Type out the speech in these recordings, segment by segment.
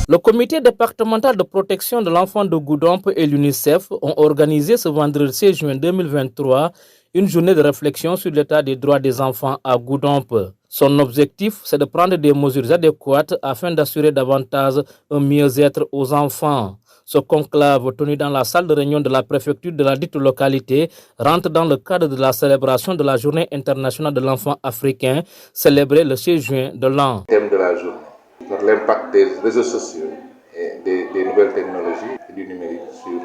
Le comité départemental de protection de l'enfant de Goudomp et l'UNICEF ont organisé ce vendredi 16 juin 2023 une journée de réflexion sur l'état des droits des enfants à Goudomp. Son objectif, c'est de prendre des mesures adéquates afin d'assurer davantage un mieux-être aux enfants. Ce conclave, tenu dans la salle de réunion de la préfecture de la dite localité, rentre dans le cadre de la célébration de la Journée internationale de l'enfant africain, célébrée le 6 juin de l'an. Thème de la journée, l'impact des réseaux sociaux et des nouvelles technologies et du numérique sur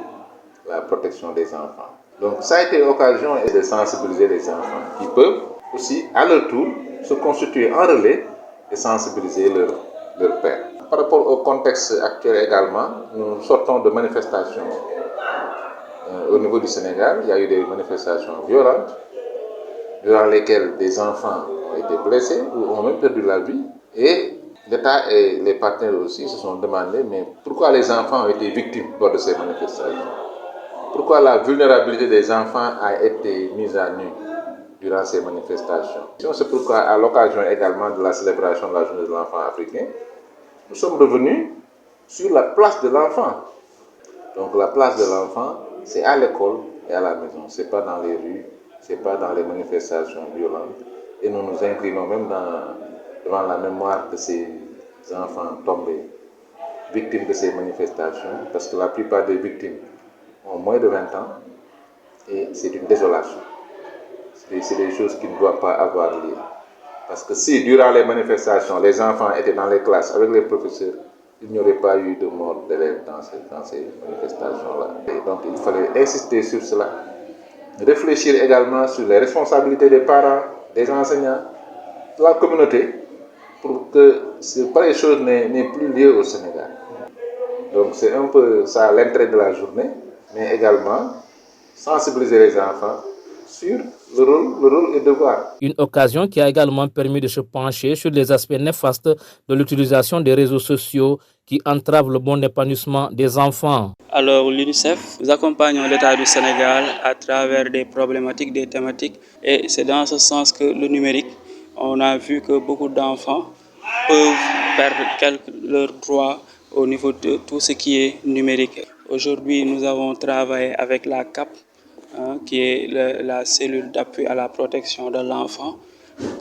la protection des enfants. Donc ça a été l'occasion de sensibiliser les enfants qui peuvent aussi, à leur tour, se constituer en relais et sensibiliser leur père. Par rapport au contexte actuel également, nous sortons de manifestations au niveau du Sénégal. Il y a eu des manifestations violentes durant lesquelles des enfants ont été blessés ou ont même perdu la vie. Et l'État et les partenaires aussi se sont demandé mais pourquoi les enfants ont été victimes lors de ces manifestations. Pourquoi la vulnérabilité des enfants a été mise à nu durant ces manifestations. C'est pourquoi, à l'occasion également de la célébration de la Journée de l'enfant africain, nous sommes revenus sur la place de l'enfant. Donc la place de l'enfant, c'est à l'école et à la maison. Ce n'est pas dans les rues, ce n'est pas dans les manifestations violentes. Et nous nous inclinons même devant la mémoire de ces enfants tombés, victimes de ces manifestations, parce que la plupart des victimes ont moins de 20 ans et c'est une désolation. C'est des choses qui ne doivent pas avoir lieu. Parce que si, durant les manifestations, les enfants étaient dans les classes avec les professeurs, il n'y aurait pas eu de mort d'élèves dans ces manifestations-là. Et donc, il fallait insister sur cela. Réfléchir également sur les responsabilités des parents, des enseignants, de la communauté, pour que pareille chose n'ait plus lieu au Sénégal. Donc, c'est un peu ça l'intérêt de la journée, mais également sensibiliser les enfants sur le rôle et devoir. Une occasion qui a également permis de se pencher sur les aspects néfastes de l'utilisation des réseaux sociaux qui entravent le bon épanouissement des enfants. Alors l'UNICEF, nous accompagnons l'État du Sénégal à travers des problématiques, des thématiques et c'est dans ce sens que le numérique, on a vu que beaucoup d'enfants peuvent perdre leurs droits au niveau de tout ce qui est numérique. Aujourd'hui, nous avons travaillé avec la CAP, qui est la cellule d'appui à la protection de l'enfant,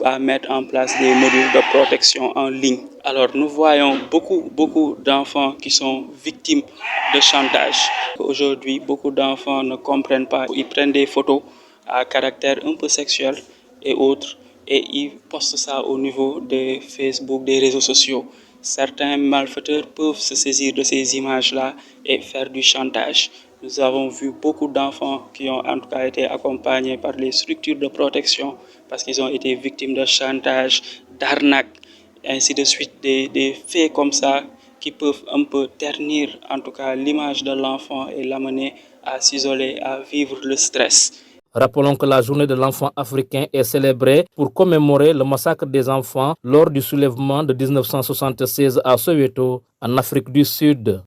à mettre en place des modules de protection en ligne. Alors nous voyons beaucoup d'enfants qui sont victimes de chantage. Aujourd'hui, beaucoup d'enfants ne comprennent pas. Ils prennent des photos à caractère un peu sexuel et autres et ils postent ça au niveau de Facebook, des réseaux sociaux. Certains malfaiteurs peuvent se saisir de ces images-là et faire du chantage. Nous avons vu beaucoup d'enfants qui ont en tout cas été accompagnés par les structures de protection parce qu'ils ont été victimes de chantage, d'arnaque, ainsi de suite, des faits comme ça qui peuvent un peu ternir en tout cas l'image de l'enfant et l'amener à s'isoler, à vivre le stress. Rappelons que la journée de l'enfant africain est célébrée pour commémorer le massacre des enfants lors du soulèvement de 1976 à Soweto, en Afrique du Sud.